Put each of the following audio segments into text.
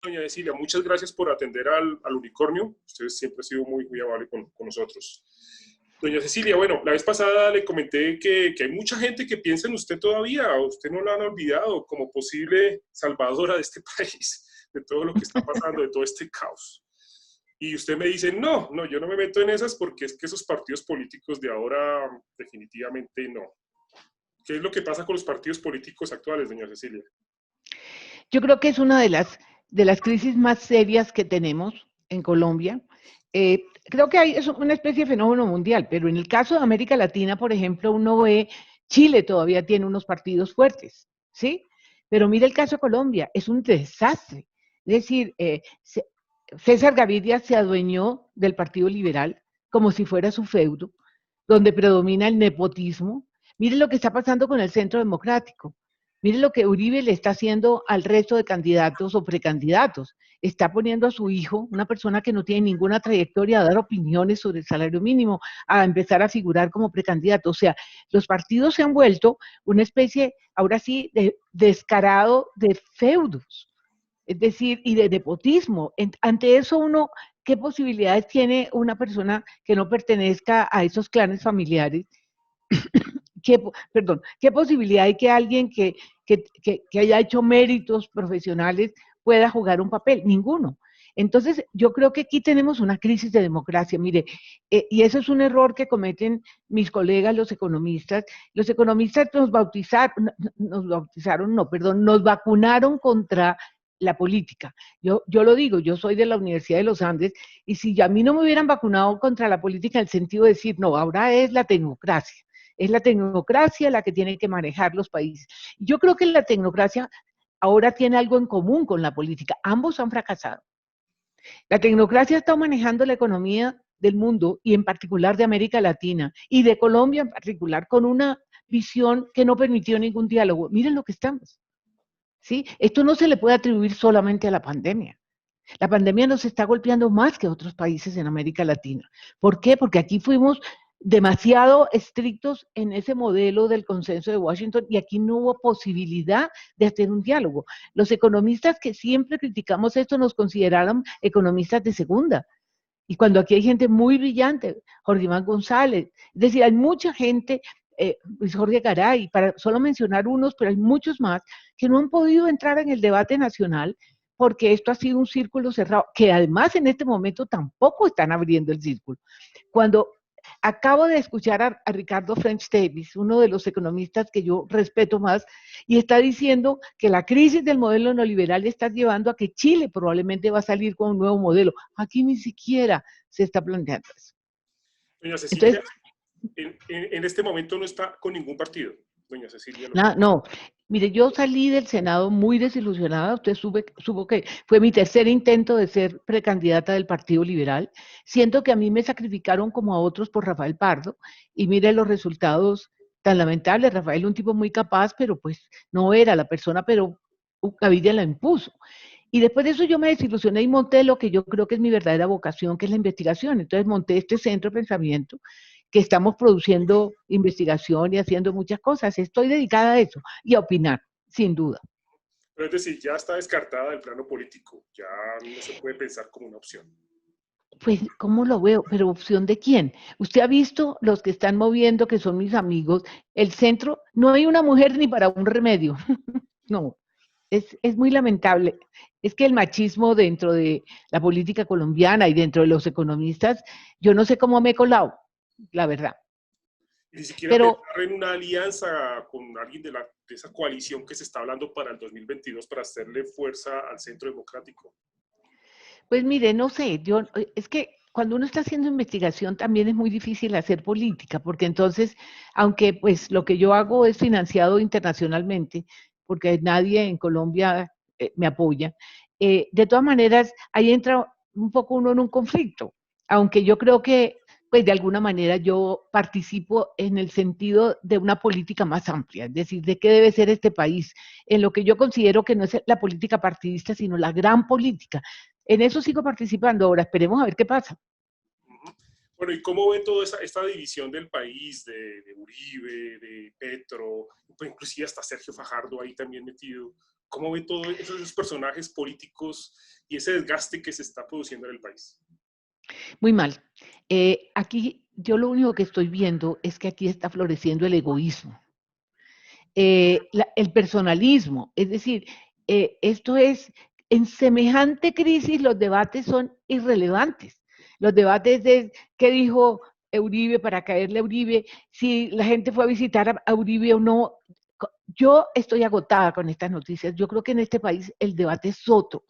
Doña Cecilia, muchas gracias por atender al unicornio. Usted siempre ha sido muy amable con nosotros. Doña Cecilia, bueno, la vez pasada le comenté que hay mucha gente que piensa en usted todavía. A usted no la han olvidado como posible salvadora de este país, de todo lo que está pasando, de todo este caos. Y usted me dice, no, yo no me meto en esas porque es que esos partidos políticos de ahora definitivamente no. ¿Qué es lo que pasa con los partidos políticos actuales, doña Cecilia? Yo creo que es una de las crisis más serias que tenemos en Colombia. Creo que es una especie de fenómeno mundial, pero en el caso de América Latina, por ejemplo, uno ve, Chile todavía tiene unos partidos fuertes, ¿sí? Pero mire el caso de Colombia, es un desastre. Es decir, César Gaviria se adueñó del Partido Liberal como si fuera su feudo, donde predomina el nepotismo. Mire lo que está pasando con el Centro Democrático. Mire lo que Uribe le está haciendo al resto de candidatos o precandidatos. Está poniendo a su hijo, una persona que no tiene ninguna trayectoria, a dar opiniones sobre el salario mínimo, a empezar a figurar como precandidato. O sea, los partidos se han vuelto una especie, ahora sí, de descarado de feudos, es decir, y de nepotismo. Ante eso uno, ¿qué posibilidades tiene una persona que no pertenezca a esos clanes familiares? ¿Qué posibilidad hay que alguien que haya hecho méritos profesionales pueda jugar un papel? Ninguno. Entonces, yo creo que aquí tenemos una crisis de democracia, mire, y eso es un error que cometen mis colegas, los economistas. Los economistas nos vacunaron contra la política. Yo lo digo, yo soy de la Universidad de los Andes, y si a mí no me hubieran vacunado contra la política en el sentido de decir, no, ahora es la tecnocracia. Es la tecnocracia la que tiene que manejar los países. Yo creo que la tecnocracia ahora tiene algo en común con la política. Ambos han fracasado. La tecnocracia está manejando la economía del mundo y en particular de América Latina y de Colombia en particular con una visión que no permitió ningún diálogo. Miren lo que estamos. ¿Sí? Esto no se le puede atribuir solamente a la pandemia. La pandemia nos está golpeando más que otros países en América Latina. ¿Por qué? Porque aquí fuimos demasiado estrictos en ese modelo del consenso de Washington y aquí no hubo posibilidad de hacer un diálogo. Los economistas que siempre criticamos esto nos consideraron economistas de segunda. Y cuando aquí hay gente muy brillante, Jorge Iván González, es decir, hay mucha gente, Luis Jorge Garay, para solo mencionar unos, pero hay muchos más que no han podido entrar en el debate nacional porque esto ha sido un círculo cerrado, que además en este momento tampoco están abriendo el círculo. Cuando acabo de escuchar a Ricardo French Davis, uno de los economistas que yo respeto más, y está diciendo que la crisis del modelo neoliberal está llevando a que Chile probablemente va a salir con un nuevo modelo. Aquí ni siquiera se está planteando eso. Doña Cecilia, Entonces, en este momento no está con ningún partido, doña Cecilia López. no, mire, yo salí del Senado muy desilusionada, usted supo que fue mi tercer intento de ser precandidata del Partido Liberal, siento que a mí me sacrificaron como a otros por Rafael Pardo, y mire los resultados tan lamentables. Rafael un tipo muy capaz, pero pues no era la persona, pero Gaviria la impuso. Y después de eso yo me desilusioné y monté lo que yo creo que es mi verdadera vocación, que es la investigación. Entonces monté este centro de pensamiento que estamos produciendo investigación y haciendo muchas cosas. Estoy dedicada a eso y a opinar, sin duda. Pero es decir, ya está descartada del plano político, ya no se puede pensar como una opción. Pues, ¿cómo lo veo? ¿Pero opción de quién? Usted ha visto los que están moviendo, que son mis amigos, el centro, no hay una mujer ni para un remedio. No, es muy lamentable. Es que el machismo dentro de la política colombiana y dentro de los economistas, yo no sé cómo me he colado, la verdad. Y ni siquiera Pero pensar en una alianza con alguien de esa coalición que se está hablando para el 2022 para hacerle fuerza al Centro Democrático. pues mire, no sé, es que cuando uno está haciendo investigación también es muy difícil hacer política, porque entonces, aunque pues lo que yo hago es financiado internacionalmente, porque nadie en Colombia me apoya, de todas maneras ahí entra un poco uno en un conflicto, aunque yo creo que pues de alguna manera yo participo en el sentido de una política más amplia, es decir, de qué debe ser este país, en lo que yo considero que no es la política partidista, sino la gran política. En eso sigo participando ahora, esperemos a ver qué pasa. Bueno, ¿y cómo ve toda esta división del país, de Uribe, de Petro, pues inclusive hasta Sergio Fajardo ahí también metido? ¿Cómo ve todos esos personajes políticos y ese desgaste que se está produciendo en el país? Muy mal. Aquí yo lo único que estoy viendo es que aquí está floreciendo el egoísmo, el personalismo, es decir, esto es, en semejante crisis los debates son irrelevantes. Los debates de qué dijo Uribe para caerle a Uribe, si la gente fue a visitar a Uribe o no. Yo estoy agotada con estas noticias. Yo creo que en este país el debate es otro.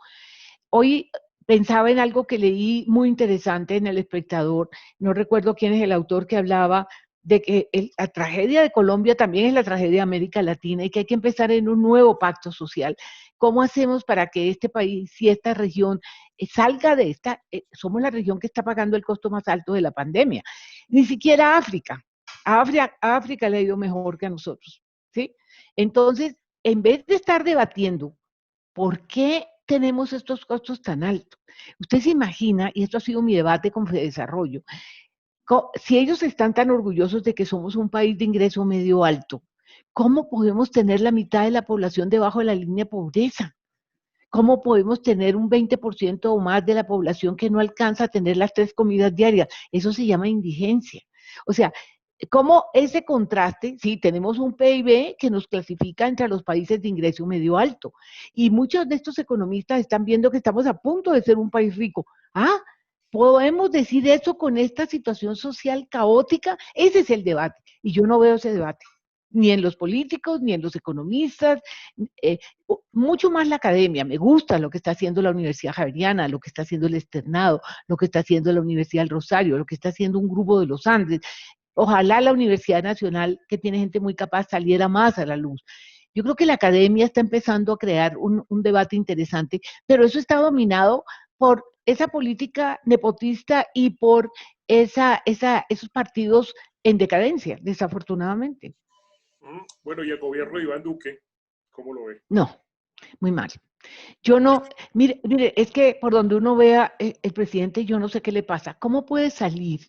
Hoy pensaba en algo que leí muy interesante en El Espectador, no recuerdo quién es el autor que hablaba de que la tragedia de Colombia también es la tragedia de América Latina y que hay que empezar en un nuevo pacto social. ¿Cómo hacemos para que este país y esta región salga de esta? Somos la región que está pagando el costo más alto de la pandemia. Ni siquiera África. A África le ha ido mejor que a nosotros, ¿sí? Entonces, en vez de estar debatiendo ¿por qué tenemos estos costos tan altos? Usted se imagina, y esto ha sido mi debate con Fedesarrollo, si ellos están tan orgullosos de que somos un país de ingreso medio alto, ¿cómo podemos tener la mitad de la población debajo de la línea de pobreza? ¿Cómo podemos tener un 20% o más de la población que no alcanza a tener las 3 comidas diarias? Eso se llama indigencia. O sea, ¿cómo ese contraste? Sí, tenemos un PIB que nos clasifica entre los países de ingreso medio alto. Y muchos de estos economistas están viendo que estamos a punto de ser un país rico. Ah, ¿podemos decir eso con esta situación social caótica? Ese es el debate. Y yo no veo ese debate ni en los políticos, ni en los economistas, eh, mucho más la academia. Me gusta lo que está haciendo la Universidad Javeriana, lo que está haciendo el Externado, lo que está haciendo la Universidad del Rosario, lo que está haciendo un grupo de los Andes. Ojalá la Universidad Nacional, que tiene gente muy capaz, saliera más a la luz. Yo creo que la academia está empezando a crear un debate interesante, pero eso está dominado por esa política nepotista y por esos partidos en decadencia, desafortunadamente. Bueno, y el gobierno de Iván Duque, ¿cómo lo ve? No, muy mal. Yo no, mire, es que por donde uno vea el presidente, yo no sé qué le pasa. ¿Cómo puede salir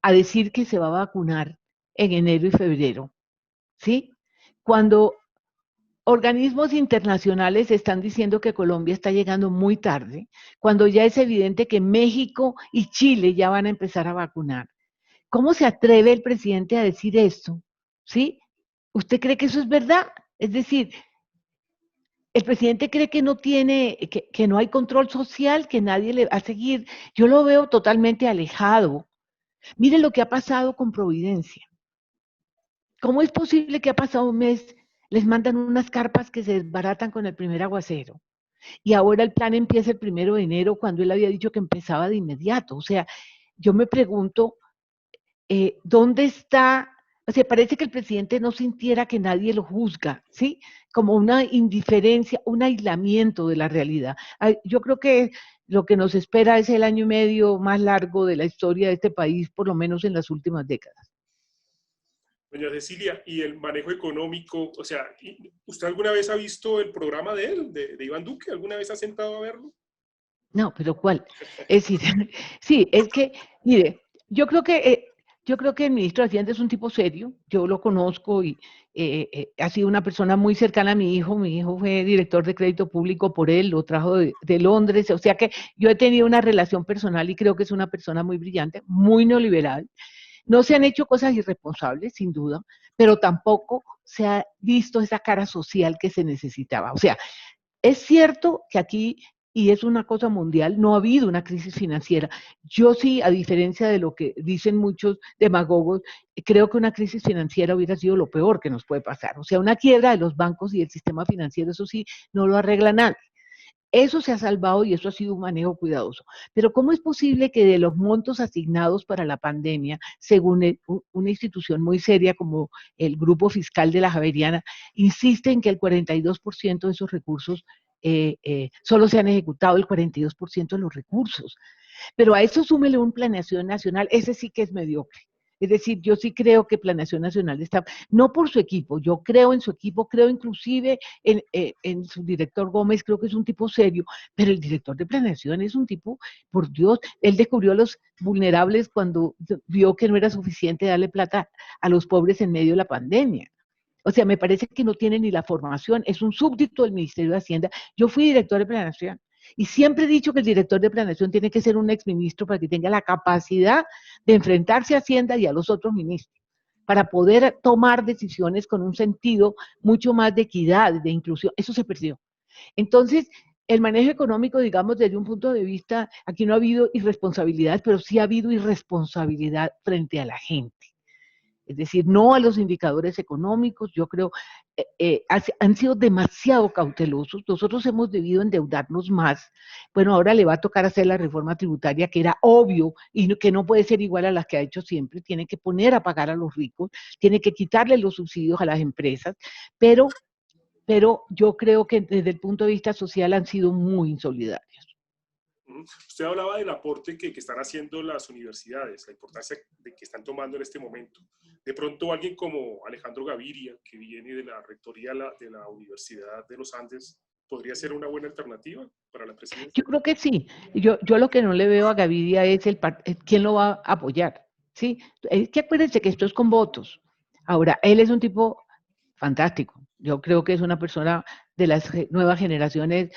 a decir que se va a vacunar en enero y febrero? ¿Sí? Cuando organismos internacionales están diciendo que Colombia está llegando muy tarde, cuando ya es evidente que México y Chile ya van a empezar a vacunar. ¿Cómo se atreve el presidente a decir esto? ¿Sí? ¿Usted cree que eso es verdad? Es decir, el presidente cree que no tiene, que no hay control social, que nadie le va a seguir. Yo lo veo totalmente alejado. Mire lo que ha pasado con Providencia. ¿Cómo es posible que ha pasado un mes, les mandan unas carpas que se desbaratan con el primer aguacero? Y ahora el plan empieza el 1 de enero cuando él había dicho que empezaba de inmediato. O sea, yo me pregunto, ¿dónde está? O sea, parece que el presidente no sintiera que nadie lo juzga, ¿sí? Como una indiferencia, un aislamiento de la realidad. Yo creo que lo que nos espera es el año y medio más largo de la historia de este país, por lo menos en las últimas décadas. Doña Cecilia, y el manejo económico, o sea, ¿usted alguna vez ha visto el programa de él, de Iván Duque? ¿Alguna vez ha sentado a verlo? No, pero ¿cuál? Es decir, sí, es que, mire, yo creo que, yo creo que el ministro de Hacienda es un tipo serio, yo lo conozco y ha sido una persona muy cercana a mi hijo fue director de crédito público por él, lo trajo de Londres, o sea que yo he tenido una relación personal y creo que es una persona muy brillante, muy neoliberal. No se han hecho cosas irresponsables, sin duda, pero tampoco se ha visto esa cara social que se necesitaba. O sea, es cierto que aquí, y es una cosa mundial, no ha habido una crisis financiera. Yo sí, a diferencia de lo que dicen muchos demagogos, creo que una crisis financiera hubiera sido lo peor que nos puede pasar. O sea, una quiebra de los bancos y el sistema financiero, eso sí, no lo arregla nadie. Eso se ha salvado y eso ha sido un manejo cuidadoso. Pero ¿cómo es posible que de los montos asignados para la pandemia, según una institución muy seria como el Grupo Fiscal de la Javeriana, insisten que el 42% de esos recursos solo se han ejecutado el 42% de los recursos? Pero a eso súmele un planeación nacional, ese sí que es mediocre. Es decir, yo sí creo que Planeación Nacional está, no por su equipo, yo creo en su equipo, creo inclusive en su director Gómez, creo que es un tipo serio, pero el director de Planeación es un tipo, por Dios, él descubrió a los vulnerables cuando vio que no era suficiente darle plata a los pobres en medio de la pandemia. O sea, me parece que no tiene ni la formación, es un súbdito del Ministerio de Hacienda. Yo fui director de planeación y siempre he dicho que el director de planeación tiene que ser un exministro para que tenga la capacidad de enfrentarse a Hacienda y a los otros ministros, para poder tomar decisiones con un sentido mucho más de equidad, de inclusión. Eso se perdió. Entonces, el manejo económico, digamos, desde un punto de vista, aquí no ha habido irresponsabilidad, pero sí ha habido irresponsabilidad frente a la gente. Es decir, no a los indicadores económicos, yo creo, han sido demasiado cautelosos, nosotros hemos debido endeudarnos más, bueno, ahora le va a tocar hacer la reforma tributaria, que era obvio, y que no puede ser igual a las que ha hecho siempre, tiene que poner a pagar a los ricos, tiene que quitarle los subsidios a las empresas, pero, pero yo creo que desde el punto de vista social han sido muy insolidarios. Usted hablaba del aporte que están haciendo las universidades, la importancia de que están tomando en este momento. De pronto alguien como Alejandro Gaviria, que viene de la rectoría de la Universidad de los Andes, ¿podría ser una buena alternativa para la presidencia? Yo creo que sí. Yo lo que no le veo a Gaviria es quién lo va a apoyar. ¿Sí? Es que acuérdense que esto es con votos. Ahora, él es un tipo fantástico. Yo creo que es una persona de las nuevas generaciones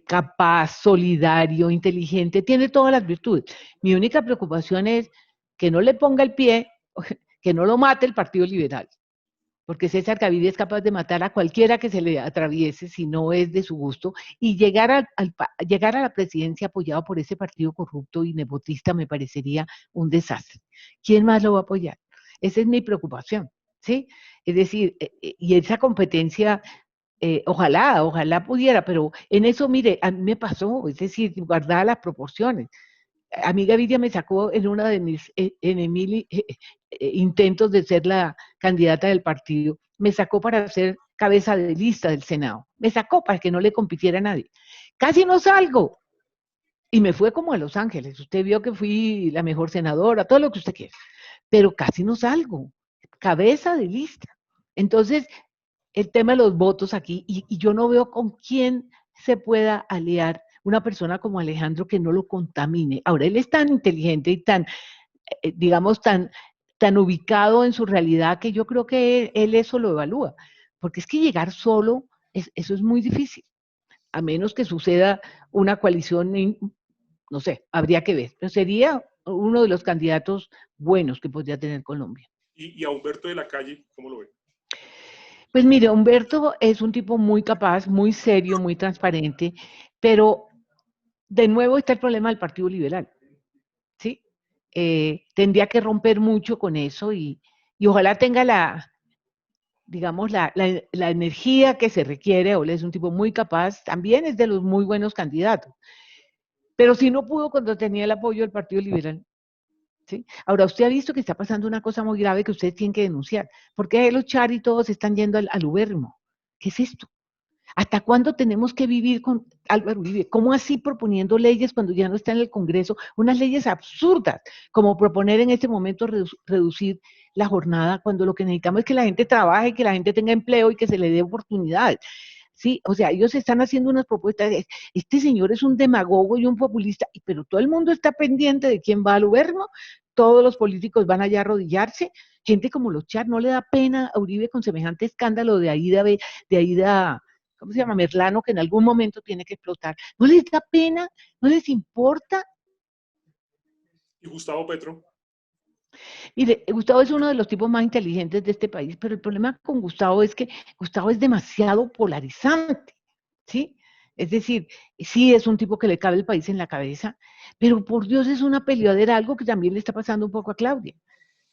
capaz, solidario, inteligente, tiene todas las virtudes. Mi única preocupación es que no le ponga el pie, que no lo mate el Partido Liberal, porque César Gaviria es capaz de matar a cualquiera que se le atraviese si no es de su gusto, y llegar a la presidencia apoyado por ese partido corrupto y nepotista me parecería un desastre. ¿Quién más lo va a apoyar? Esa es mi preocupación, ¿sí? Es decir, y esa competencia ojalá pudiera, pero en eso, mire, a mí me pasó, es decir, guardada las proporciones. A mí Gaviria me sacó en una de mis intentos de ser la candidata del partido, me sacó para ser cabeza de lista del Senado, me sacó para que no le compitiera a nadie. Casi no salgo, y me fue como a Los Ángeles, usted vio que fui la mejor senadora, todo lo que usted quiera, pero casi no salgo, cabeza de lista. Entonces, el tema de los votos aquí, y yo no veo con quién se pueda aliar una persona como Alejandro que no lo contamine. Ahora, él es tan inteligente y tan, digamos, tan ubicado en su realidad que yo creo que él eso lo evalúa, porque es que llegar solo, eso es muy difícil, a menos que suceda una coalición, no sé, habría que ver, pero sería uno de los candidatos buenos que podría tener Colombia. ¿Y a Humberto de la Calle, cómo lo ve? Pues mire, Humberto es un tipo muy capaz, muy serio, muy transparente, pero de nuevo está el problema del Partido Liberal, ¿sí? Tendría que romper mucho con eso y ojalá tenga digamos, la energía que se requiere. Ole es un tipo muy capaz, también es de los muy buenos candidatos, pero si no pudo cuando tenía el apoyo del Partido Liberal, ¿sí? Ahora, usted ha visto que está pasando una cosa muy grave que ustedes tienen que denunciar, porque los char y todos están yendo al ubérrimo. ¿Qué es esto? ¿Hasta cuándo tenemos que vivir con Álvaro Uribe? ¿Cómo así proponiendo leyes cuando ya no está en el Congreso? Unas leyes absurdas, como proponer en este momento reducir la jornada cuando lo que necesitamos es que la gente trabaje, que la gente tenga empleo y que se le dé oportunidades. Sí, o sea, ellos están haciendo unas propuestas, este señor es un demagogo y un populista, pero todo el mundo está pendiente de quién va al gobierno, todos los políticos van allá a arrodillarse, gente como los Char, no le da pena a Uribe con semejante escándalo de Aida, ¿cómo se llama? Merlano, que en algún momento tiene que explotar. ¿No les da pena? ¿No les importa? ¿Y Gustavo Petro? Mire, Gustavo es uno de los tipos más inteligentes de este país, pero el problema con Gustavo es que Gustavo es demasiado polarizante, ¿sí? Es decir, sí es un tipo que le cabe el país en la cabeza, pero por Dios es una peleadera, algo que también le está pasando un poco a Claudia.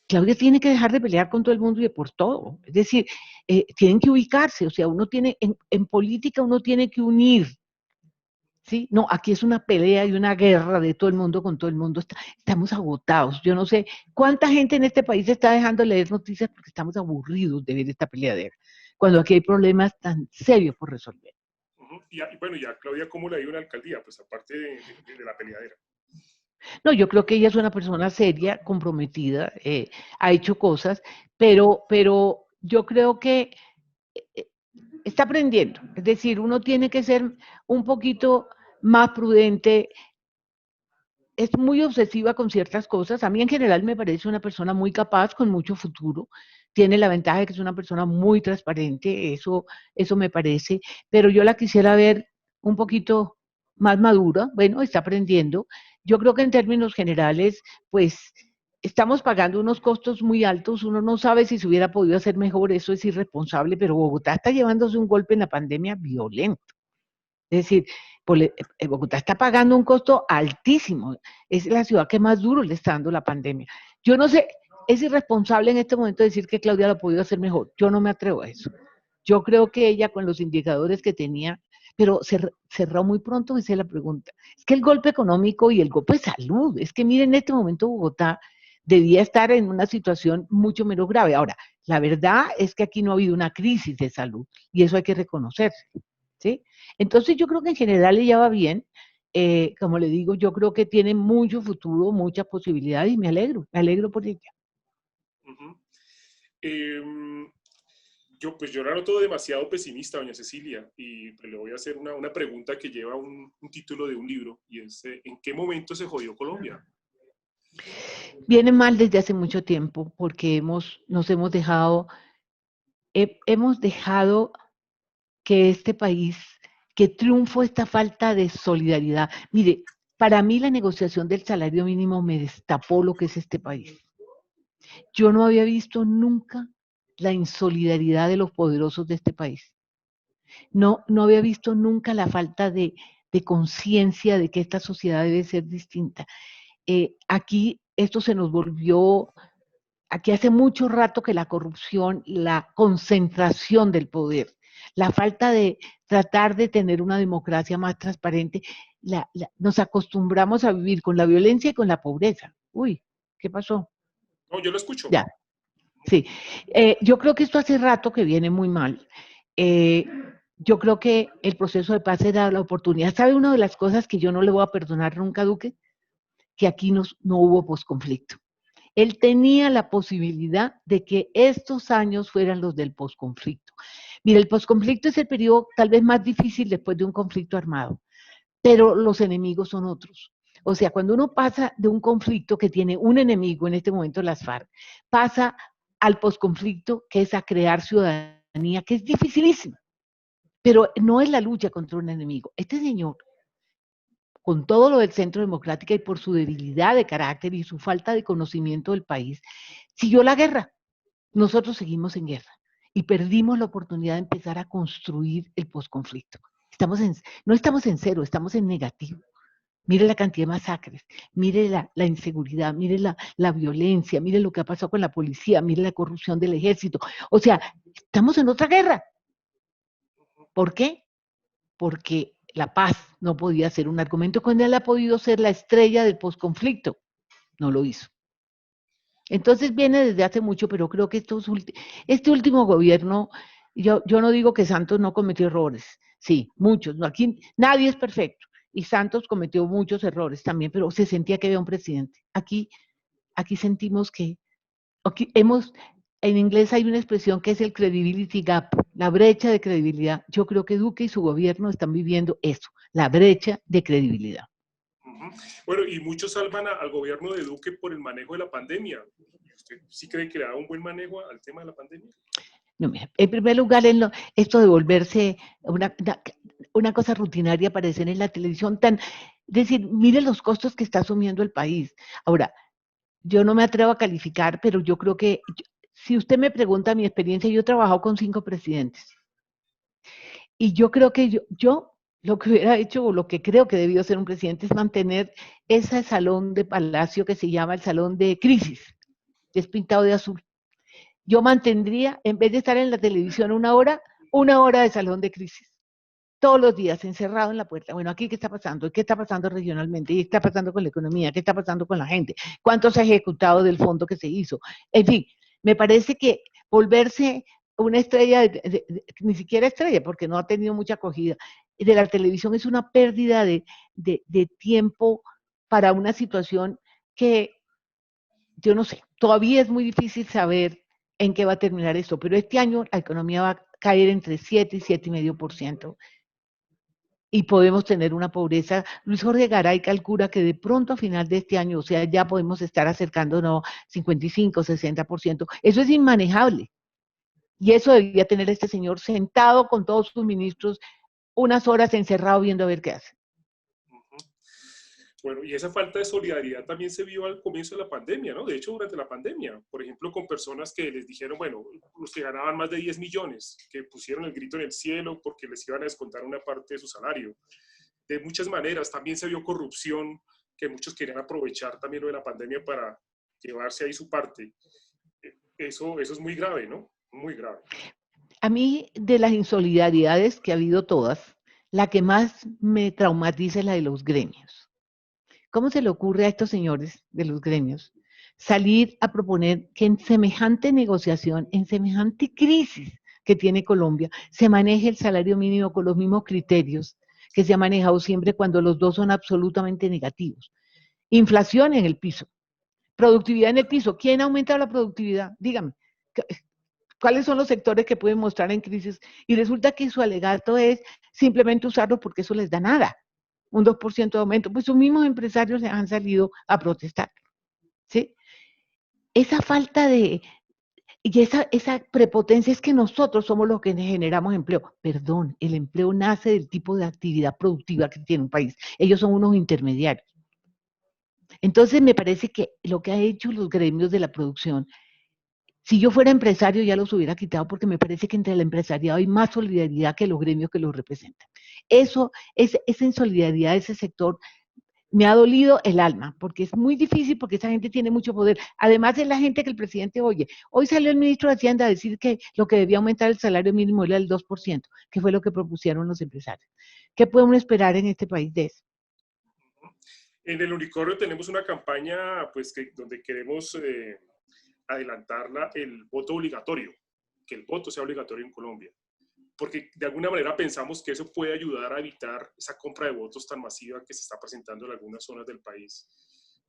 Claudia tiene que dejar de pelear con todo el mundo y por todo. Es decir, tienen que ubicarse, o sea, uno tiene, en política uno tiene que unir, ¿sí? No, aquí es una pelea y una guerra de todo el mundo con todo el mundo. Estamos agotados. Yo no sé cuánta gente en este país está dejando de leer noticias porque estamos aburridos de ver esta peleadera, cuando aquí hay problemas tan serios por resolver. Y bueno, ya Claudia, ¿cómo le ha ido en la alcaldía? Pues aparte de la peleadera. No, yo creo que ella es una persona seria, comprometida, ha hecho cosas, pero yo creo que eh, está aprendiendo. Es decir, uno tiene que ser un poquito más prudente. Es muy obsesiva con ciertas cosas. A mí en general me parece una persona muy capaz, con mucho futuro. tiene la ventaja de que es una persona muy transparente, eso me parece, pero yo la quisiera ver un poquito más madura. Bueno, está aprendiendo. Yo creo que en términos generales, pues estamos pagando unos costos muy altos, uno no sabe si se hubiera podido hacer mejor, eso es irresponsable, pero Bogotá está llevándose un golpe en la pandemia violento. Es decir, Bogotá está pagando un costo altísimo, es la ciudad que más duro le está dando la pandemia. Yo no sé, es irresponsable en este momento decir que Claudia lo ha podido hacer mejor, yo no me atrevo a eso. Yo creo que ella con los indicadores que tenía, pero cerró muy pronto, esa es la pregunta. Es que el golpe económico y el golpe de salud, es que miren, en este momento Bogotá debía estar en una situación mucho menos grave. Ahora, la verdad es que aquí no ha habido una crisis de salud y eso hay que reconocerse, ¿sí? Entonces yo creo que en general ella va bien. Como le digo, yo creo que tiene mucho futuro, muchas posibilidades y me alegro por ella. Ujú. Em, yo la noto demasiado pesimista, doña Cecilia, y pues, le voy a hacer una pregunta que lleva un título de un libro, y es, ¿en qué momento se jodió Colombia? Viene mal desde hace mucho tiempo porque hemos dejado que este país, que triunfo esta falta de solidaridad. Mire, para mí la negociación del salario mínimo me destapó lo que es este país. Yo no había visto nunca la insolidaridad de los poderosos de este país. No había visto nunca la falta de conciencia de que esta sociedad debe ser distinta. Aquí esto se nos volvió, aquí hace mucho rato que la corrupción, la concentración del poder, la falta de tratar de tener una democracia más transparente, nos acostumbramos a vivir con la violencia y con la pobreza. Uy, ¿qué pasó? No, yo lo escucho. Ya, sí. Yo creo que esto hace rato que viene muy mal. Eh, yo creo que el proceso de paz era la oportunidad. ¿Sabe una de las cosas que yo no le voy a perdonar nunca a Duque? Que aquí no hubo posconflicto. Él tenía la posibilidad de que estos años fueran los del posconflicto. Mira, el posconflicto es el periodo tal vez más difícil después de un conflicto armado, pero los enemigos son otros. O sea, cuando uno pasa de un conflicto que tiene un enemigo, en este momento las FARC, pasa al posconflicto, que es a crear ciudadanía, que es dificilísimo, pero no es la lucha contra un enemigo. Este señor, con todo lo del Centro Democrático y por su debilidad de carácter y su falta de conocimiento del país, siguió la guerra. Nosotros seguimos en guerra y perdimos la oportunidad de empezar a construir el posconflicto. No estamos en cero, estamos en negativo. Mire la cantidad de masacres, mire la inseguridad, mire la violencia, mire lo que ha pasado con la policía, mire la corrupción del ejército. O sea, estamos en otra guerra. ¿Por qué? Porque la paz no podía ser un argumento cuando él ha podido ser la estrella del posconflicto. No lo hizo. Entonces viene desde hace mucho, pero creo que este último gobierno, yo no digo que Santos no cometió errores, sí, muchos, no, aquí nadie es perfecto, y Santos cometió muchos errores también, pero se sentía que había un presidente. Aquí sentimos que en inglés hay una expresión que es el credibility gap, la brecha de credibilidad. Yo creo que Duque y su gobierno están viviendo eso, la brecha de credibilidad. Ujú. Bueno, y muchos salvan al gobierno de Duque por el manejo de la pandemia. ¿Usted sí cree que le da un buen manejo al tema de la pandemia? No, en primer lugar, esto de volverse una cosa rutinaria, aparecer en la televisión, decir, mire los costos que está asumiendo el país. Ahora, yo no me atrevo a calificar, pero yo creo que, si usted me pregunta mi experiencia, yo he trabajado con 5 presidentes. Y yo creo que yo lo que hubiera hecho, o lo que creo que debió ser un presidente, es mantener ese salón de palacio que se llama el salón de crisis, que es pintado de azul. Yo mantendría, en vez de estar en la televisión una hora de salón de crisis. Todos los días, encerrado en la puerta. Bueno, aquí, ¿qué está pasando? ¿Qué está pasando regionalmente? ¿Qué está pasando con la economía? ¿Qué está pasando con la gente? ¿Cuánto se ha ejecutado del fondo que se hizo? En fin, me parece que volverse una estrella, ni siquiera estrella, porque no ha tenido mucha acogida, de la televisión es una pérdida de tiempo para una situación que, yo no sé, todavía es muy difícil saber en qué va a terminar esto, pero este año la economía va a caer entre 7 y 7,5%. y podemos tener una pobreza. Luis Jorge Garay calcula que de pronto a final de este año, o sea, ya podemos estar acercándonos 55, 60%. Eso es inmanejable. Y eso debía tener este señor sentado con todos sus ministros unas horas encerrado viendo a ver qué hace. Bueno, y esa falta de solidaridad también se vio al comienzo de la pandemia, ¿no? De hecho, durante la pandemia, por ejemplo, con personas que les dijeron, bueno, los que ganaban más de 10 millones, que pusieron el grito en el cielo porque les iban a descontar una parte de su salario. De muchas maneras, también se vio corrupción, que muchos querían aprovechar también lo de la pandemia para llevarse ahí su parte. Eso es muy grave, ¿no? Muy grave. A mí, de las insolidaridades que ha habido todas, la que más me traumatiza es la de los gremios. ¿Cómo se le ocurre a estos señores de los gremios salir a proponer que en semejante negociación, en semejante crisis que tiene Colombia, se maneje el salario mínimo con los mismos criterios que se ha manejado siempre cuando los dos son absolutamente negativos? Inflación en el piso, productividad en el piso. ¿Quién ha aumentado la productividad? Dígame. ¿Cuáles son los sectores que pueden mostrar en crisis? Y resulta que su alegato es simplemente usarlo porque eso les da nada, un 2% de aumento. Pues sus mismos empresarios les han salido a protestar, ¿sí? Esa falta de, y esa prepotencia es que nosotros somos los que generamos empleo. Perdón, el empleo nace del tipo de actividad productiva que tiene un país. Ellos son unos intermediarios. Entonces me parece que lo que han hecho los gremios de la producción, si yo fuera empresario ya los hubiera quitado porque me parece que entre el empresariado hay más solidaridad que los gremios que los representan. Esa insolidaridad de ese sector me ha dolido el alma, porque es muy difícil, porque esa gente tiene mucho poder. Además es la gente que el presidente oye. Hoy salió el ministro de Hacienda a decir que lo que debía aumentar el salario mínimo era el 2%, que fue lo que propusieron los empresarios. ¿Qué podemos esperar en este país de eso? En el Unicornio tenemos una campaña pues, donde queremos adelantar el voto obligatorio, que el voto sea obligatorio en Colombia, porque de alguna manera pensamos que eso puede ayudar a evitar esa compra de votos tan masiva que se está presentando en algunas zonas del país.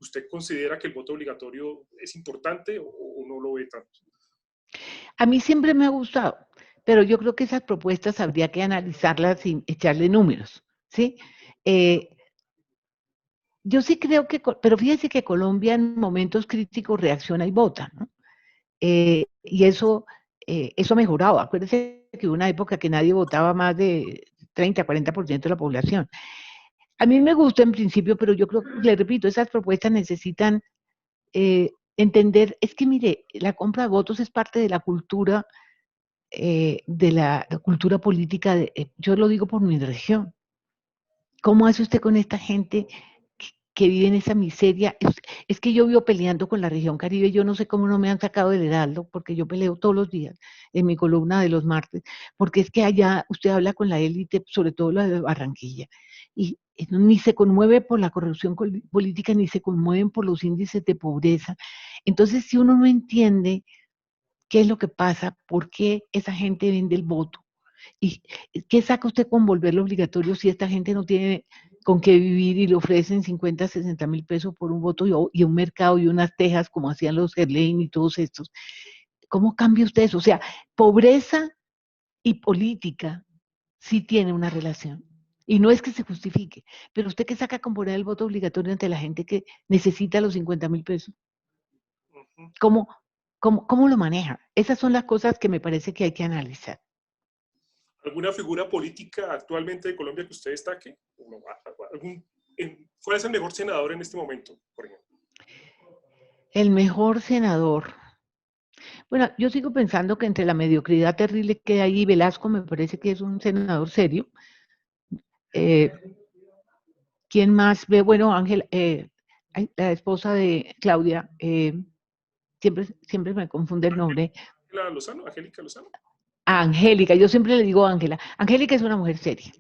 ¿Usted considera que el voto obligatorio es importante o no lo ve tanto? A mí siempre me ha gustado, pero yo creo que esas propuestas habría que analizarlas sin echarle números, ¿sí? Eh, yo sí creo que, pero fíjese que Colombia en momentos críticos reacciona y vota, ¿no? Y eso ha mejorado. Acuérdense que hubo una época que nadie votaba más de 30, 40% de la población. A mí me gusta en principio, pero yo creo, le repito, esas propuestas necesitan entender, es que mire, la compra de votos es parte de la cultura política, yo lo digo por mi región. ¿Cómo hace usted con esta gente que vive en esa miseria? Es que yo vivo peleando con la región Caribe, yo no sé cómo no me han sacado del Heraldo, porque yo peleo todos los días en mi columna de los martes, porque es que allá usted habla con la élite, sobre todo la de Barranquilla, y ni se conmueve por la corrupción política, ni se conmueven por los índices de pobreza. Entonces, si uno no entiende qué es lo que pasa, por qué esa gente vende el voto, ¿y qué saca usted con volverlo obligatorio si esta gente no tiene con qué vivir y le ofrecen 50, 60 mil pesos por un voto y un mercado y unas tejas como hacían los Gerlain y todos estos? ¿Cómo cambia usted eso? O sea, pobreza y política sí tiene una relación. Y no es que se justifique, pero usted qué saca con poner el voto obligatorio ante la gente que necesita los 50 mil pesos. ¿Cómo, cómo lo maneja? Esas son las cosas que me parece que hay que analizar. ¿Alguna figura política actualmente de Colombia que usted destaque? ¿Cuál es el mejor senador en este momento, por ejemplo? El mejor senador. Bueno, yo sigo pensando que entre la mediocridad terrible que hay, Velasco me parece que es un senador serio. Eh, ¿Quién más ve? Bueno, Ángel, la esposa de Claudia, siempre me confunde el nombre. Angélica Lozano, Angélica Lozano. Angélica, yo siempre le digo Ángela. Angélica es una mujer seria.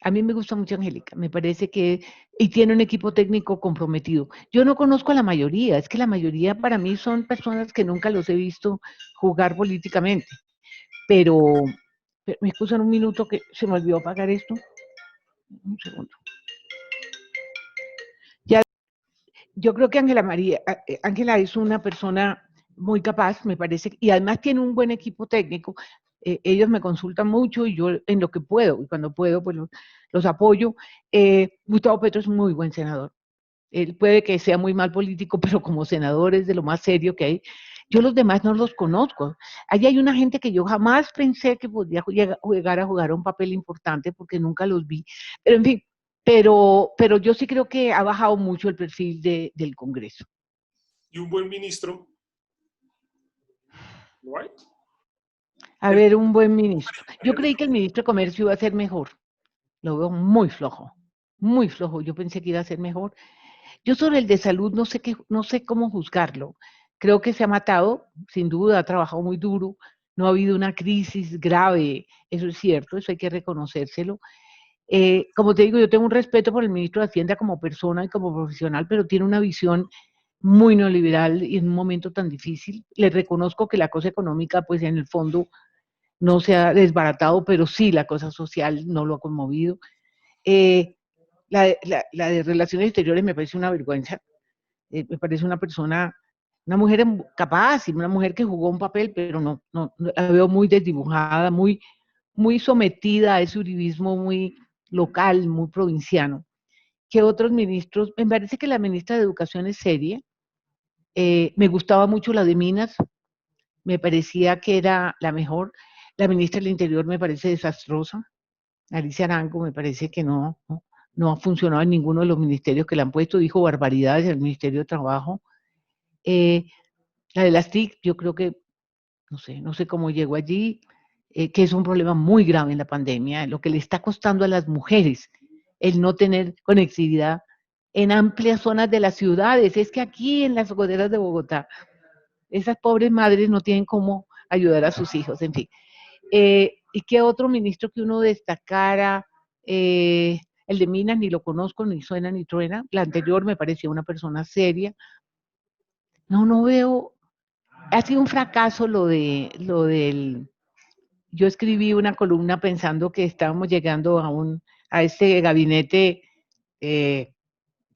A mí me gusta mucho Angélica, me parece que, y tiene un equipo técnico comprometido. Yo no conozco a la mayoría, es que la mayoría para mí son personas que nunca los he visto jugar políticamente, pero me excusan un minuto que se me olvidó apagar esto. Un segundo. Ya, yo creo que Ángela es una persona muy capaz, me parece, y además tiene un buen equipo técnico. ellos me consultan mucho y yo en lo que puedo, y cuando puedo, pues los apoyo. Gustavo Petro es un muy buen senador. Él puede que sea muy mal político, pero como senador es de lo más serio que hay. Yo los demás no los conozco. Allí hay una gente que yo jamás pensé que podía llegar a jugar un papel importante porque nunca los vi. Pero en fin, pero yo sí creo que ha bajado mucho el perfil del Congreso. ¿Y un buen ministro? ¿No hay? A ver, un buen ministro. Yo creí que el ministro de Comercio iba a ser mejor. Lo veo muy flojo, muy flojo. Yo pensé que iba a ser mejor. Yo sobre el de salud no sé cómo juzgarlo. Creo que se ha matado, sin duda, ha trabajado muy duro, no ha habido una crisis grave, eso es cierto, eso hay que reconocérselo. Como te digo, yo tengo un respeto por el ministro de Hacienda como persona y como profesional, pero tiene una visión muy neoliberal y en un momento tan difícil. Le reconozco que la cosa económica, pues en el fondo, no se ha desbaratado, pero sí la cosa social no lo ha conmovido. Eh, la de Relaciones Exteriores me parece una vergüenza. Me parece una persona, una mujer capaz y una mujer que jugó un papel, pero no la veo muy desdibujada, muy sometida a ese uribismo muy local, muy provinciano. ¿Qué otros ministros? Me parece que la ministra de Educación es seria. Me gustaba mucho la de Minas, me parecía que era la mejor. La ministra del Interior me parece desastrosa. Alicia Arango me parece que no ha funcionado en ninguno de los ministerios que le han puesto, dijo barbaridades en el Ministerio de Trabajo. Eh, la de las TIC, yo creo que, no sé cómo llegó allí, que es un problema muy grave en la pandemia, lo que le está costando a las mujeres el no tener conectividad en amplias zonas de las ciudades. Es que aquí en las goteras de Bogotá, esas pobres madres no tienen cómo ayudar a sus hijos, en fin. ¿Y qué otro ministro que uno destacara? El de Minas ni lo conozco, ni suena ni truena. La anterior me parecía una persona seria. No veo. Ha sido un fracaso lo del. Yo escribí una columna pensando que estábamos llegando a este gabinete,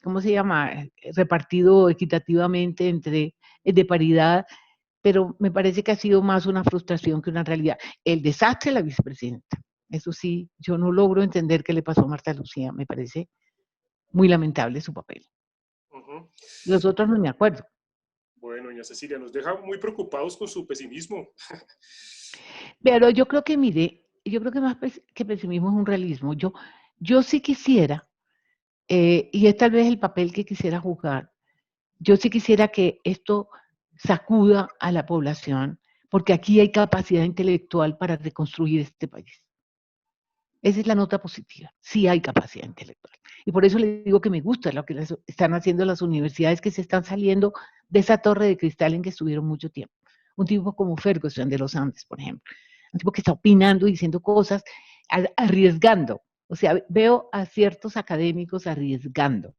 ¿cómo se llama? Repartido equitativamente de paridad, pero me parece que ha sido más una frustración que una realidad. El desastre de la vicepresidenta. Eso sí, yo no logro entender qué le pasó a Marta Lucía. Me parece muy lamentable su papel. Ujú. Los otros no me acuerdo. Bueno, doña Cecilia, nos deja muy preocupados con su pesimismo. Pero yo creo que, mire, yo creo que más que pesimismo es un realismo. Yo sí quisiera, y es tal vez el papel que quisiera jugar, yo sí quisiera que esto sacuda a la población, porque aquí hay capacidad intelectual para reconstruir este país. Esa es la nota positiva. Sí hay capacidad intelectual. Y por eso le digo que me gusta lo que están haciendo las universidades que se están saliendo de esa torre de cristal en que estuvieron mucho tiempo. Un tipo como Ferguson de los Andes, por ejemplo. Un tipo que está opinando, diciendo cosas, arriesgando. O sea, veo a ciertos académicos arriesgando.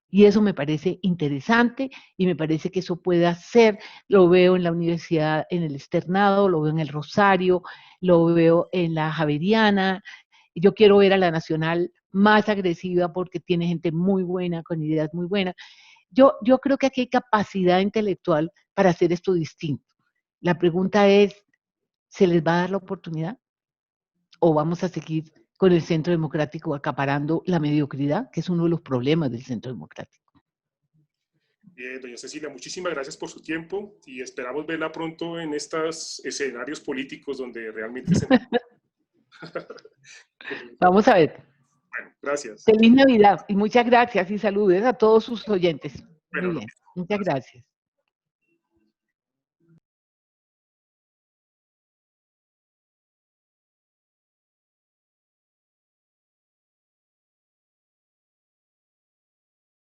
Y eso me parece interesante y me parece que eso puede hacer, lo veo en la universidad, en el Externado, lo veo en el Rosario, lo veo en la Javeriana. Yo quiero ver a la Nacional más agresiva porque tiene gente muy buena, con ideas muy buenas. Yo creo que aquí hay capacidad intelectual para hacer esto distinto. La pregunta es, ¿se les va a dar la oportunidad? ¿O vamos a seguir con el centro democrático acaparando la mediocridad, que es uno de los problemas del centro democrático? Bien, doña Cecilia, muchísimas gracias por su tiempo y esperamos verla pronto en estos escenarios políticos donde realmente se... Vamos a ver. Bueno, gracias. Feliz Navidad y muchas gracias y saludos a todos sus oyentes. Bueno, Muy lo bien, mismo. muchas Gracias. gracias.